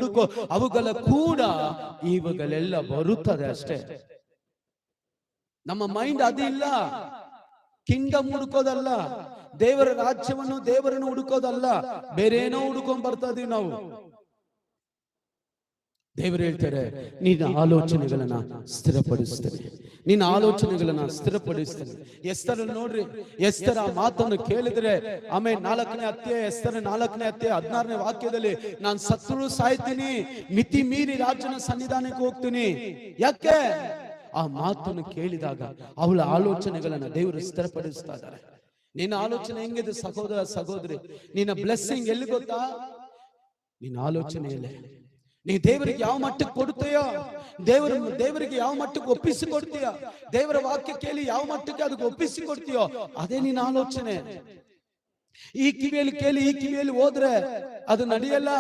ಹುಡುಕೋ ಅವುಗಳ ಕೂಡ ಇವುಗಳೆಲ್ಲ ಬರುತ್ತದೆ ಅಷ್ಟೇ. ನಮ್ಮ ಮೈಂಡ್ ಅದಿಲ್ಲ. ಕಿಂಗ್ಡಮ್ ಹುಡುಕೋದಲ್ಲ, ದೇವರ ರಾಜ್ಯವನ್ನು ದೇವರನ್ನು ಹುಡುಕೋದಲ್ಲ, ಬೇರೇನೋ ಹುಡುಕೊಂಡ್ ಬರ್ತಾ ಇದೀವಿ ನಾವು. ದೇವರು ಹೇಳ್ತಾರೆ, ನಿನ್ನ ಆಲೋಚನೆಗಳನ್ನ ಸ್ಥಿರಪಡಿಸ್ತೇನೆ, ನಿನ್ನ ಆಲೋಚನೆಗಳನ್ನ ಸ್ಥಿರಪಡಿಸ್ತೇನೆ. ಎಸ್ತರ್ ನೋಡ್ರಿ, ಎಸ್ತರ್ ಆ ಮಾತನ್ನು ಕೇಳಿದ್ರೆ, ಆಮೇಲೆ 4ನೇ ಅಧ್ಯಾಯ, ಎಸ್ತರ್ 4ನೇ ಅಧ್ಯಾಯ 16ನೇ ವಾಕ್ಯದಲ್ಲಿ, ನಾನು ಸತ್ರು ಸಾಯ್ತೀನಿ, ಮಿತಿ ಮೀರಿ ರಾಜನ ಸನ್ನಿಧಾನಕ್ಕೆ ಹೋಗ್ತೀನಿ. ಯಾಕೆ? ಆ ಮಾತನ್ನು ಕೇಳಿದಾಗ ಅವಳ ಆಲೋಚನೆಗಳನ್ನ ದೇವರು ಸ್ಥಿರಪಡಿಸ್ತಾ ಇದ್ದಾರೆ. ನಿನ್ನ ಆಲೋಚನೆ ಹೆಂಗಿದೆ ಸಹೋದರ ಸಹೋದರಿ? ನಿನ್ನ ಬ್ಲೆಸ್ಸಿಂಗ್ ಎಲ್ಲಿ ಗೊತ್ತಾ? ನಿನ್ನ ಆಲೋಚನೆಯಲ್ಲೇ. ನೀ ದೇವರಿಗೆ ಯಾವ ಮಟ್ಟಕ್ಕೆ ಕೊಡ್ತೀಯೋ, ದೇವರಿಗೆ ಯಾವ ಮಟ್ಟಕ್ಕೆ ಒಪ್ಪಿಸಿಕೊಡ್ತೀಯೋ, ದೇವರ ವಾಕ್ಯ ಕೇಳಿ ಯಾವ ಮಟ್ಟಕ್ಕೆ ಅದಕ್ಕೆ ಒಪ್ಪಿಸಿಕೊಡ್ತೀಯೋ, ಅದೇ ನಿನ್ನ ಆಲೋಚನೆ. ಈ ಕಿವಿಯಲ್ಲಿ ಕೇಳಿ ಈ ಕಿವಿಯಲ್ಲಿ ಹೋದ್ರೆ ಅದು ನಡೆಯಲ್ಲ.